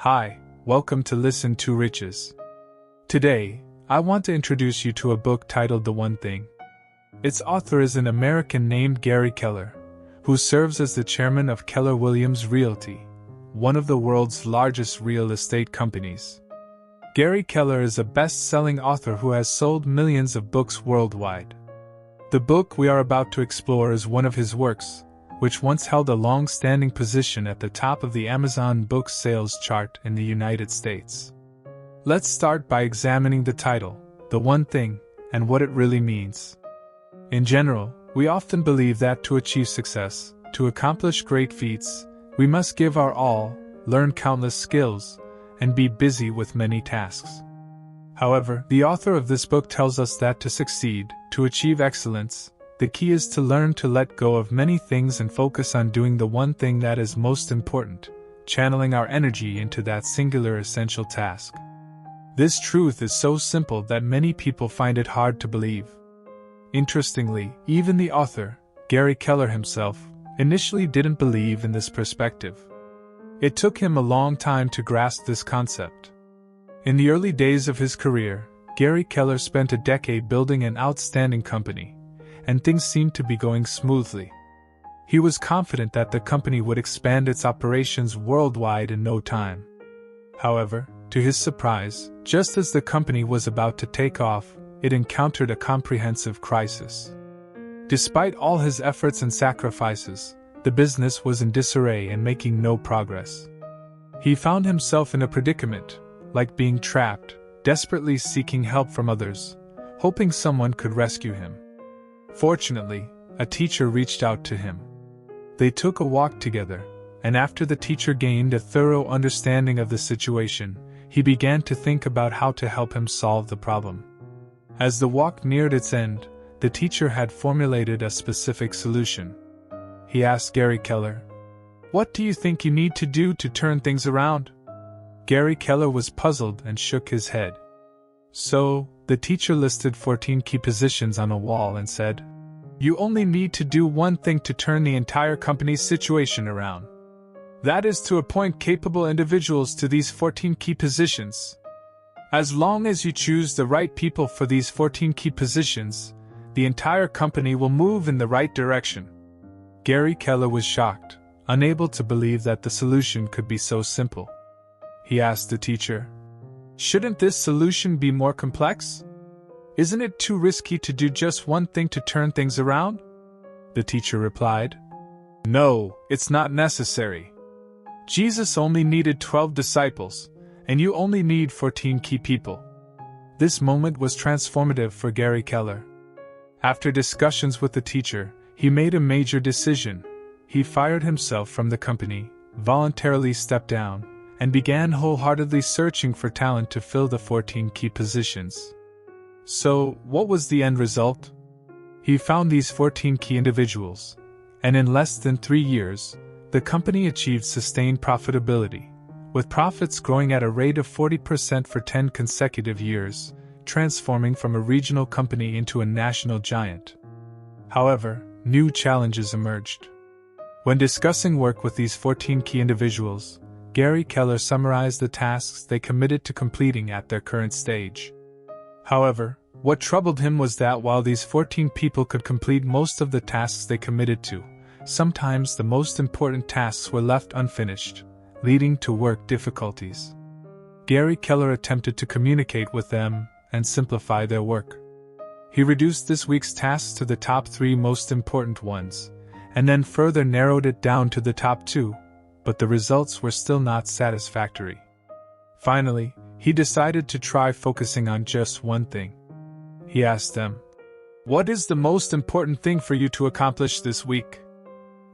Hi, welcome to Listen to Riches. Today, I want to introduce you to a book titled The One Thing. Its author is an American named Gary Keller, who serves as the chairman of Keller Williams Realty, one of the world's largest real estate companies. Gary Keller is a best-selling author who has sold millions of books worldwide. The book we are about to explore is one of his works, which once held a long-standing position at the top of the Amazon book sales chart in the United States. Let's start by examining the title, The One Thing, and what it really means. In general, we often believe that to achieve success, to accomplish great feats, we must give our all, learn countless skills, and be busy with many tasks. However, the author of this book tells us that to succeed, to achieve excellence, the key is to learn to let go of many things and focus on doing the one thing that is most important, channeling our energy into that singular essential task. This truth is so simple that many people find it hard to believe. Interestingly, even the author, Gary Keller himself, initially didn't believe in this perspective. It took him a long time to grasp this concept. In the early days of his career, Gary Keller spent a decade building an outstanding company, and things seemed to be going smoothly. He was confident that the company would expand its operations worldwide in no time. However, to his surprise, just as the company was about to take off, it encountered a comprehensive crisis. Despite all his efforts and sacrifices, the business was in disarray and making no progress. He found himself in a predicament, like being trapped, desperately seeking help from others, hoping someone could rescue him. Fortunately, a teacher reached out to him. They took a walk together, and after the teacher gained a thorough understanding of the situation, he began to think about how to help him solve the problem. As the walk neared its end, the teacher had formulated a specific solution. He asked Gary Keller, "What do you think you need to do to turn things around?" Gary Keller was puzzled and shook his head. So, the teacher listed 14 key positions on a wall and said, "You only need to do one thing to turn the entire company's situation around. That is to appoint capable individuals to these 14 key positions. As long as you choose the right people for these 14 key positions, the entire company will move in the right direction." Gary Keller was shocked, unable to believe that the solution could be so simple. He asked the teacher, "Shouldn't this solution be more complex? Isn't it too risky to do just one thing to turn things around?" The teacher replied, "No, it's not necessary. Jesus only needed 12 disciples, and you only need 14 key people." This moment was transformative for Gary Keller. After discussions with the teacher, he made a major decision. He fired himself from the company, voluntarily stepped down, and began wholeheartedly searching for talent to fill the 14 key positions. So, what was the end result? He found these 14 key individuals, and in less than 3 years, the company achieved sustained profitability, with profits growing at a rate of 40% for 10 consecutive years, transforming from a regional company into a national giant. However, new challenges emerged. When discussing work with these 14 key individuals, Gary Keller summarized the tasks they committed to completing at their current stage. However, what troubled him was that while these 14 people could complete most of the tasks they committed to, sometimes the most important tasks were left unfinished, leading to work difficulties. Gary Keller attempted to communicate with them and simplify their work. He reduced this week's tasks to the top 3 most important ones, and then further narrowed it down to the top 2. But the results were still not satisfactory. Finally, he decided to try focusing on just one thing. He asked them, "What is the most important thing for you to accomplish this week?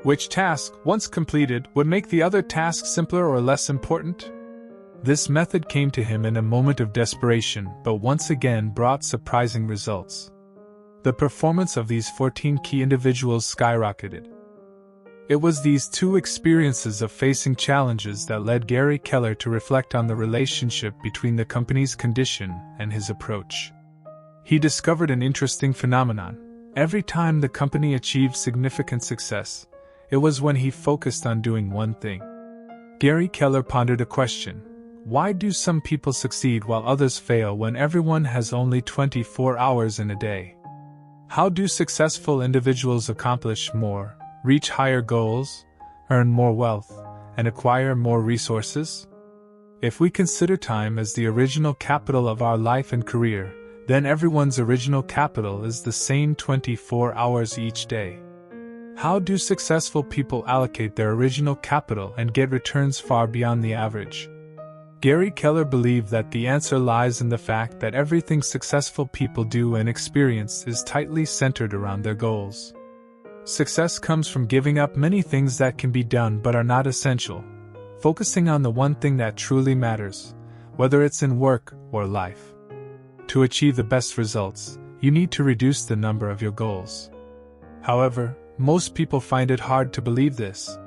Which task, once completed, would make the other tasks simpler or less important?" This method came to him in a moment of desperation, but once again brought surprising results. The performance of these 14 key individuals skyrocketed. It was these 2 experiences of facing challenges that led Gary Keller to reflect on the relationship between the company's condition and his approach. He discovered an interesting phenomenon. Every time the company achieved significant success, it was when he focused on doing one thing. Gary Keller pondered a question: Why do some people succeed while others fail when everyone has only 24 hours in a day? How do successful individuals accomplish more, reach higher goals, earn more wealth, and acquire more resources? If we consider time as the original capital of our life and career, then everyone's original capital is the same 24 hours each day. How do successful people allocate their original capital and get returns far beyond the average? Gary Keller believed that the answer lies in the fact that everything successful people do and experience is tightly centered around their goals. Success comes from giving up many things that can be done but are not essential, focusing on the one thing that truly matters, whether it's in work or life. To achieve the best results, you need to reduce the number of your goals. However, most people find it hard to believe this.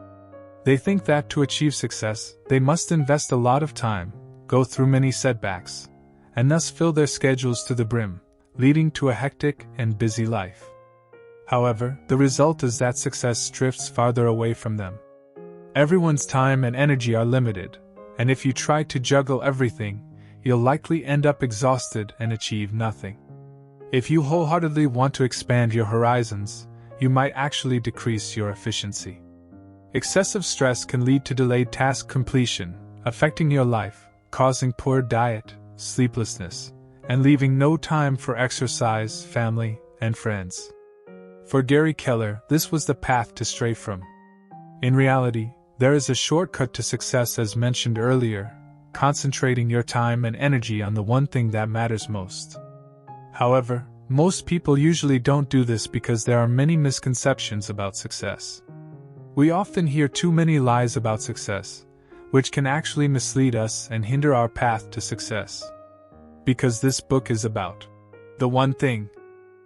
They think that to achieve success, they must invest a lot of time, go through many setbacks, and thus fill their schedules to the brim, leading to a hectic and busy life. However, the result is that success drifts farther away from them. Everyone's time and energy are limited, and if you try to juggle everything, you'll likely end up exhausted and achieve nothing. If you wholeheartedly want to expand your horizons, you might actually decrease your efficiency. Excessive stress can lead to delayed task completion, affecting your life, causing poor diet, sleeplessness, and leaving no time for exercise, family, and friends. For Gary Keller, this was the path to stray from. In reality, there is a shortcut to success as mentioned earlier, concentrating your time and energy on the one thing that matters most. However, most people usually don't do this because there are many misconceptions about success. We often hear too many lies about success, which can actually mislead us and hinder our path to success. Because this book is about the one thing,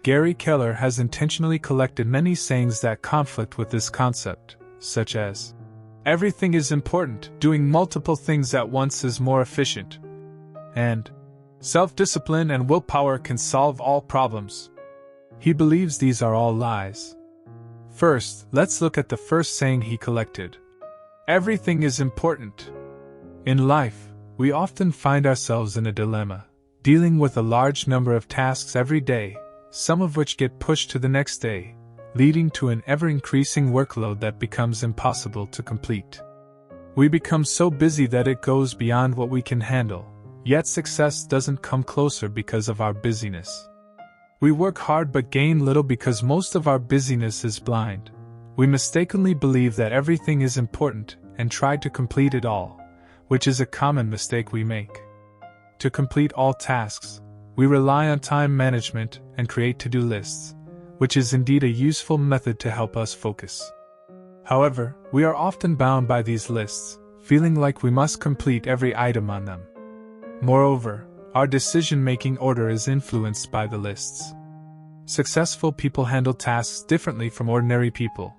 Gary Keller has intentionally collected many sayings that conflict with this concept, such as, "Everything is important, doing multiple things at once is more efficient," and "Self-discipline and willpower can solve all problems." He believes these are all lies. First, let's look at the first saying he collected. Everything is important. In life, we often find ourselves in a dilemma, dealing with a large number of tasks every day, some of which get pushed to the next day, leading to an ever-increasing workload that becomes impossible to complete. We become so busy that it goes beyond what we can handle, yet success doesn't come closer because of our busyness. We work hard but gain little because most of our busyness is blind. We mistakenly believe that everything is important and try to complete it all, which is a common mistake we make. To complete all tasks, we rely on time management and create to-do lists, which is indeed a useful method to help us focus. However, we are often bound by these lists, feeling like we must complete every item on them. Moreover, our decision-making order is influenced by the lists. Successful people handle tasks differently from ordinary people.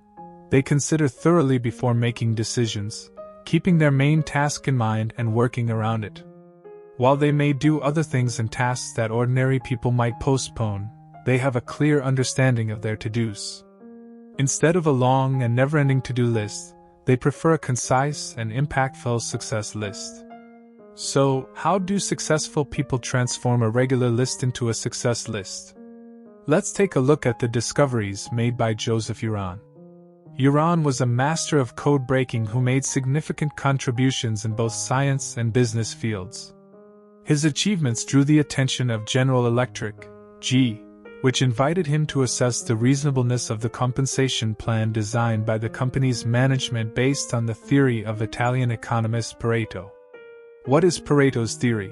They consider thoroughly before making decisions, keeping their main task in mind and working around it. While they may do other things and tasks that ordinary people might postpone, they have a clear understanding of their to-dos. Instead of a long and never-ending to-do list, they prefer a concise and impactful success list. So, how do successful people transform a regular list into a success list? Let's take a look at the discoveries made by Joseph Uran. Uran was a master of code breaking who made significant contributions in both science and business fields. His achievements drew the attention of General Electric, GE, which invited him to assess the reasonableness of the compensation plan designed by the company's management based on the theory of Italian economist Pareto. What is Pareto's theory?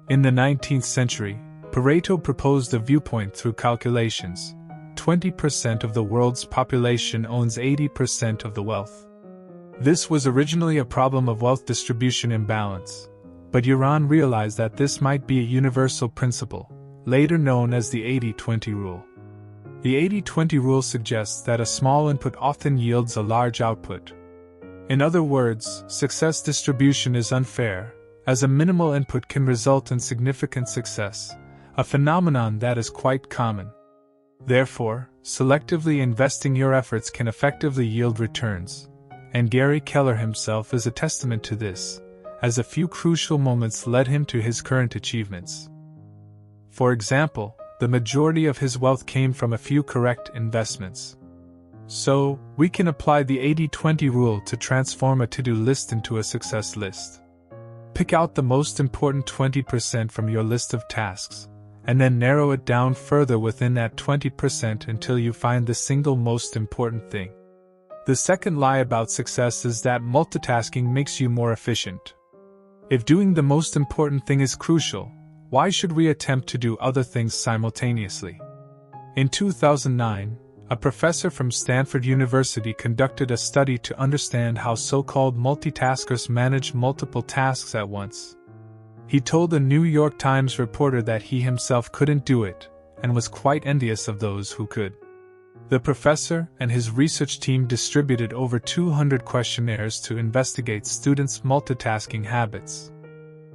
In the 19th century, Pareto proposed a viewpoint through calculations. 20% of the world's population owns 80% of the wealth. This was originally a problem of wealth distribution imbalance, but Uran realized that this might be a universal principle, later known as the 80-20 rule. The 80-20 rule suggests that a small input often yields a large output. In other words, success distribution is unfair, as a minimal input can result in significant success, a phenomenon that is quite common. Therefore, selectively investing your efforts can effectively yield returns, and Gary Keller himself is a testament to this, as a few crucial moments led him to his current achievements. For example, the majority of his wealth came from a few correct investments. So, we can apply the 80-20 rule to transform a to-do list into a success list. Pick out the most important 20% from your list of tasks, and then narrow it down further within that 20% until you find the single most important thing. The second lie about success is that multitasking makes you more efficient. If doing the most important thing is crucial, why should we attempt to do other things simultaneously? In 2009, a professor from Stanford University conducted a study to understand how so-called multitaskers manage multiple tasks at once. He told a New York Times reporter that he himself couldn't do it, and was quite envious of those who could. The professor and his research team distributed over 200 questionnaires to investigate students' multitasking habits.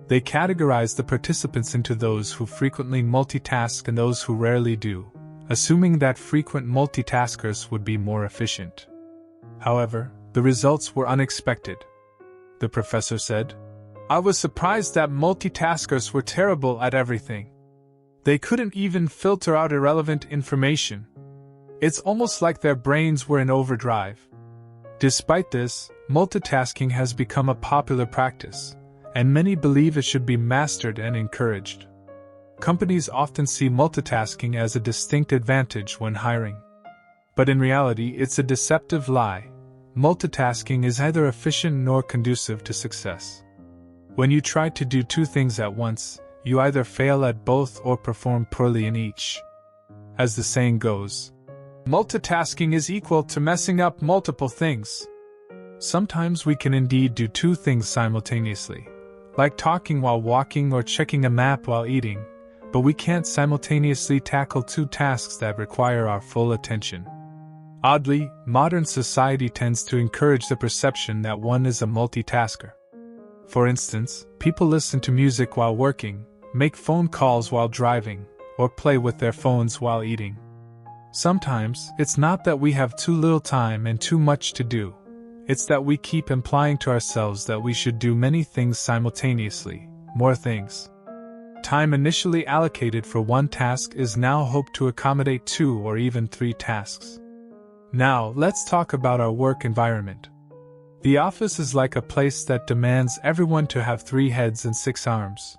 They categorized the participants into those who frequently multitask and those who rarely do, assuming that frequent multitaskers would be more efficient. However, the results were unexpected. The professor said, "I was surprised that multitaskers were terrible at everything. They couldn't even filter out irrelevant information. It's almost like their brains were in overdrive." Despite this, multitasking has become a popular practice, and many believe it should be mastered and encouraged. Companies often see multitasking as a distinct advantage when hiring. But in reality, it's a deceptive lie. Multitasking is neither efficient nor conducive to success. When you try to do two things at once, you either fail at both or perform poorly in each. As the saying goes, multitasking is equal to messing up multiple things. Sometimes we can indeed do two things simultaneously, like talking while walking or checking a map while eating, but we can't simultaneously tackle two tasks that require our full attention. Oddly, modern society tends to encourage the perception that one is a multitasker. For instance, people listen to music while working, make phone calls while driving, or play with their phones while eating. Sometimes, it's not that we have too little time and too much to do. It's that we keep implying to ourselves that we should do many things simultaneously, more things. Time initially allocated for one task is now hoped to accommodate 2 or even 3 tasks. Now, let's talk about our work environment. The office is like a place that demands everyone to have 3 heads and 6 arms.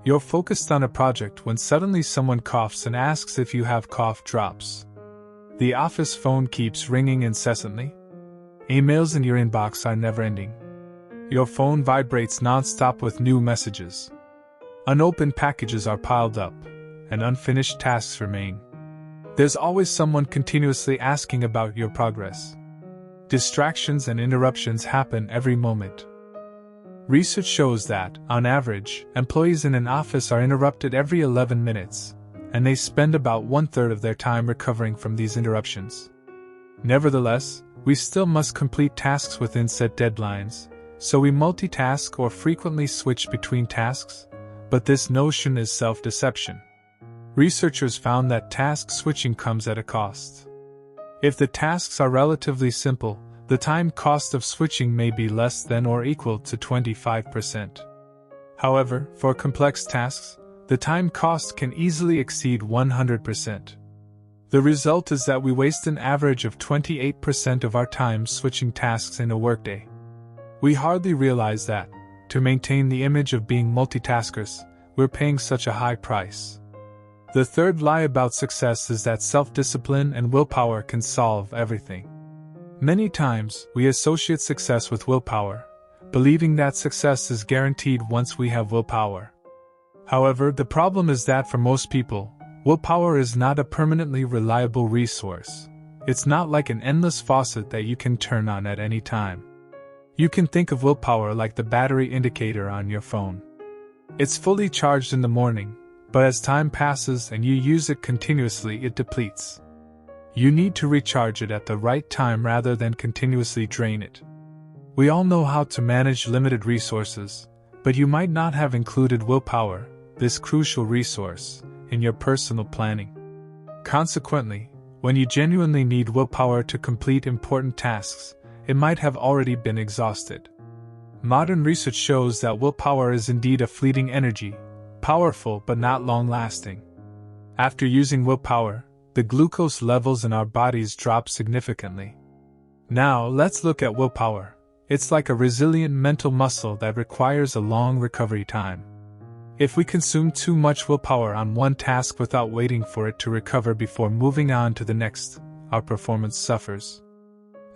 You're focused on a project when suddenly someone coughs and asks if you have cough drops. The office phone keeps ringing incessantly. Emails in your inbox are never ending. Your phone vibrates non-stop with new messages. Unopened packages are piled up, and unfinished tasks remain. There's always someone continuously asking about your progress. Distractions and interruptions happen every moment. Research shows that, on average, employees in an office are interrupted every 11 minutes, and they spend about 1/3 of their time recovering from these interruptions. Nevertheless, we still must complete tasks within set deadlines, so we multitask or frequently switch between tasks, but this notion is self-deception. Researchers found that task switching comes at a cost. If the tasks are relatively simple, the time cost of switching may be less than or equal to 25%. However, for complex tasks, the time cost can easily exceed 100%. The result is that we waste an average of 28% of our time switching tasks in a workday. We hardly realize that, to maintain the image of being multitaskers, we're paying such a high price. The third lie about success is that self-discipline and willpower can solve everything. Many times, we associate success with willpower, believing that success is guaranteed once we have willpower. However, the problem is that for most people, willpower is not a permanently reliable resource. It's not like an endless faucet that you can turn on at any time. You can think of willpower like the battery indicator on your phone. It's fully charged in the morning, but as time passes and you use it continuously, it depletes. You need to recharge it at the right time rather than continuously drain it. We all know how to manage limited resources, but you might not have included willpower, this crucial resource, in your personal planning. Consequently, when you genuinely need willpower to complete important tasks, it might have already been exhausted. Modern research shows that willpower is indeed a fleeting energy, powerful but not long-lasting. After using willpower, the glucose levels in our bodies drop significantly. Now, let's look at willpower. It's like a resilient mental muscle that requires a long recovery time. If we consume too much willpower on one task without waiting for it to recover before moving on to the next, our performance suffers.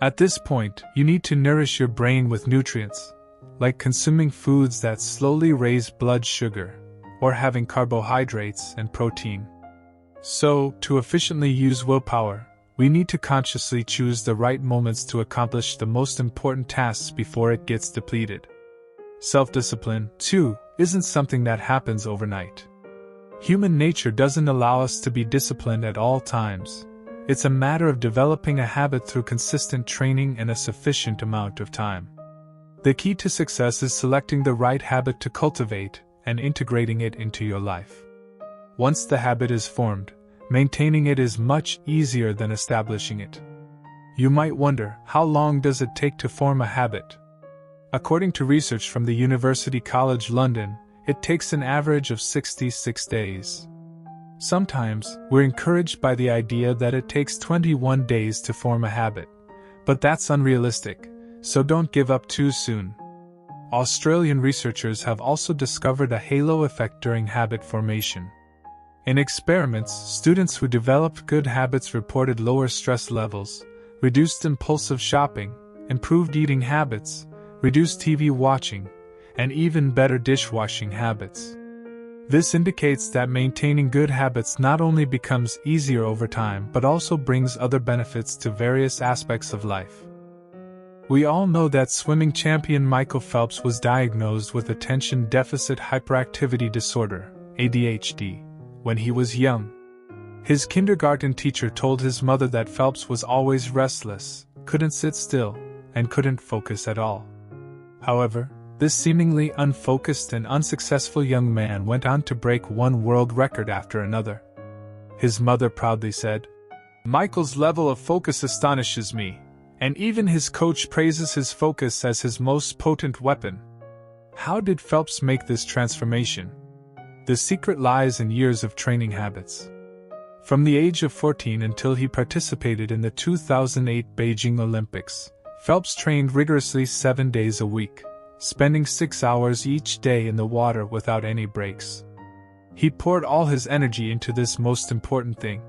At this point, you need to nourish your brain with nutrients, like consuming foods that slowly raise blood sugar, or having carbohydrates and protein. So, to efficiently use willpower, we need to consciously choose the right moments to accomplish the most important tasks before it gets depleted. Self-discipline, too, isn't something that happens overnight. Human nature doesn't allow us to be disciplined at all times. It's a matter of developing a habit through consistent training and a sufficient amount of time. The key to success is selecting the right habit to cultivate and integrating it into your life. Once the habit is formed, maintaining it is much easier than establishing it. You might wonder, how long does it take to form a habit? According to research from the University College London, it takes an average of 66 days. Sometimes, we're encouraged by the idea that it takes 21 days to form a habit. But that's unrealistic, so don't give up too soon. Australian researchers have also discovered a halo effect during habit formation. In experiments, students who developed good habits reported lower stress levels, reduced impulsive shopping, improved eating habits, reduced TV watching, and even better dishwashing habits. This indicates that maintaining good habits not only becomes easier over time but also brings other benefits to various aspects of life. We all know that swimming champion Michael Phelps was diagnosed with attention deficit hyperactivity disorder, ADHD, when he was young. His kindergarten teacher told his mother that Phelps was always restless, couldn't sit still, and couldn't focus at all. However, this seemingly unfocused and unsuccessful young man went on to break one world record after another. His mother proudly said, "Michael's level of focus astonishes me, and even his coach praises his focus as his most potent weapon." How did Phelps make this transformation? The secret lies in years of training habits. From the age of 14 until he participated in the 2008 Beijing Olympics, Phelps trained rigorously 7 days a week, spending 6 hours each day in the water without any breaks. He poured all his energy into this most important thing.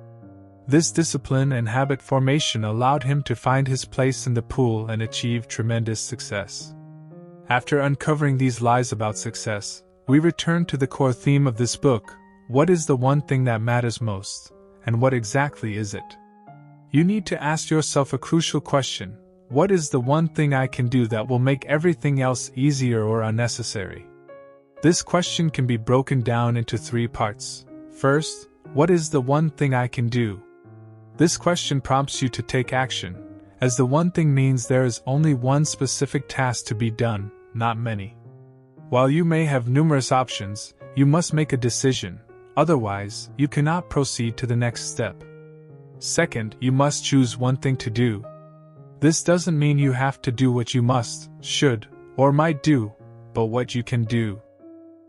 This discipline and habit formation allowed him to find his place in the pool and achieve tremendous success. After uncovering these lies about success, we return to the core theme of this book: what is the one thing that matters most, and what exactly is it? You need to ask yourself a crucial question: what is the one thing I can do that will make everything else easier or unnecessary? This question can be broken down into 3 parts. First, what is the one thing I can do? This question prompts you to take action, as the one thing means there is only one specific task to be done, not many. While you may have numerous options, you must make a decision, otherwise, you cannot proceed to the next step. Second, you must choose one thing to do. This doesn't mean you have to do what you must, should, or might do, but what you can do.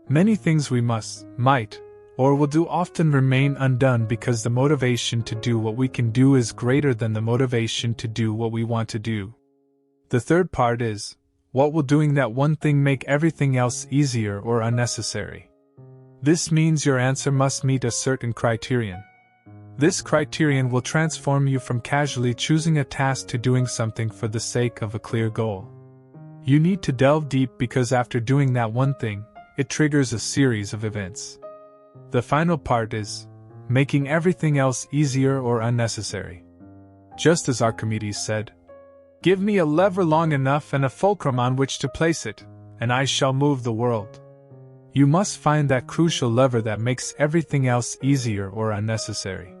Many things we must, might, or will do often remain undone because the motivation to do what we can do is greater than the motivation to do what we want to do. The third part is, what will doing that one thing make everything else easier or unnecessary? This means your answer must meet a certain criterion. This criterion will transform you from casually choosing a task to doing something for the sake of a clear goal. You need to delve deep because after doing that one thing, it triggers a series of events. The final part is making everything else easier or unnecessary. Just as Archimedes said, "Give me a lever long enough and a fulcrum on which to place it, and I shall move the world." You must find that crucial lever that makes everything else easier or unnecessary.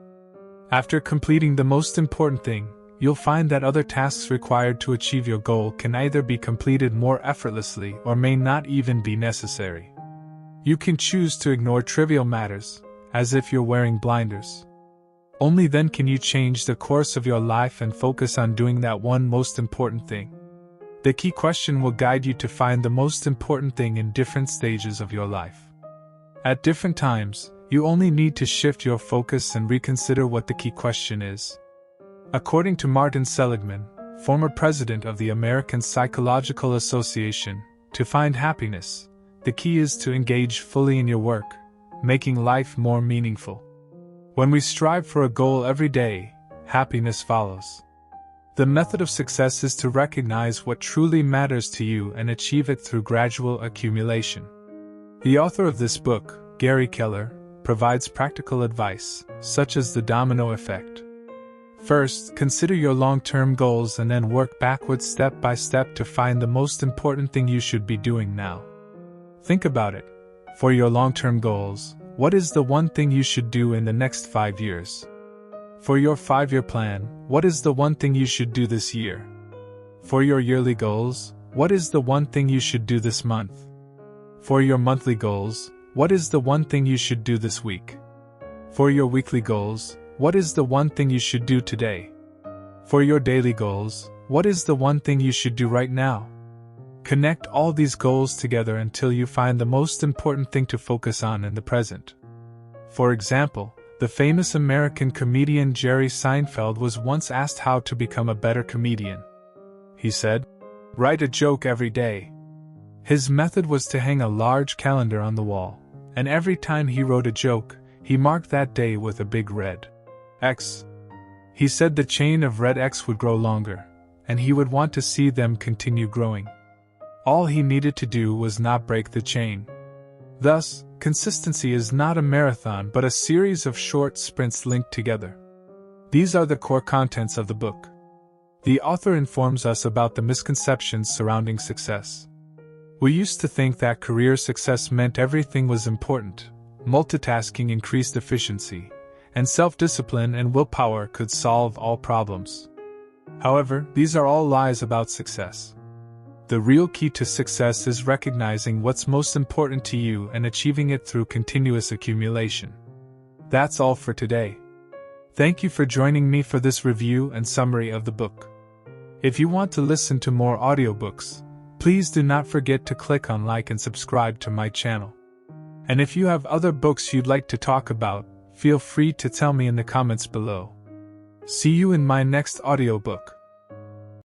After completing the most important thing, you'll find that other tasks required to achieve your goal can either be completed more effortlessly or may not even be necessary. You can choose to ignore trivial matters, as if you're wearing blinders. Only then can you change the course of your life and focus on doing that one most important thing. The key question will guide you to find the most important thing in different stages of your life. At different times, you only need to shift your focus and reconsider what the key question is. According to Martin Seligman, former president of the American Psychological Association, to find happiness, the key is to engage fully in your work, making life more meaningful. When we strive for a goal every day, happiness follows. The method of success is to recognize what truly matters to you and achieve it through gradual accumulation. The author of this book, Gary Keller, provides practical advice, such as the domino effect. First, consider your long-term goals and then work backwards step by step to find the most important thing you should be doing now. Think about it. For your long-term goals, what is the one thing you should do in the next 5 years? For your 5-year plan, what is the one thing you should do this year? For your yearly goals, what is the one thing you should do this month? For your monthly goals, what is the one thing you should do this week? For your weekly goals, what is the one thing you should do today? For your daily goals, what is the one thing you should do right now? Connect all these goals together until you find the most important thing to focus on in the present. For example, the famous American comedian Jerry Seinfeld was once asked how to become a better comedian. He said, "Write a joke every day." His method was to hang a large calendar on the wall, and every time he wrote a joke, he marked that day with a big red X. He said the chain of red X would grow longer, and he would want to see them continue growing. All he needed to do was not break the chain. Thus, consistency is not a marathon but a series of short sprints linked together. These are the core contents of the book. The author informs us about the misconceptions surrounding success. We used to think that career success meant everything was important, multitasking increased efficiency, and self-discipline and willpower could solve all problems. However, these are all lies about success. The real key to success is recognizing what's most important to you and achieving it through continuous accumulation. That's all for today. Thank you for joining me for this review and summary of the book. If you want to listen to more audiobooks, please do not forget to click on like and subscribe to my channel. And if you have other books you'd like to talk about, feel free to tell me in the comments below. See you in my next audiobook.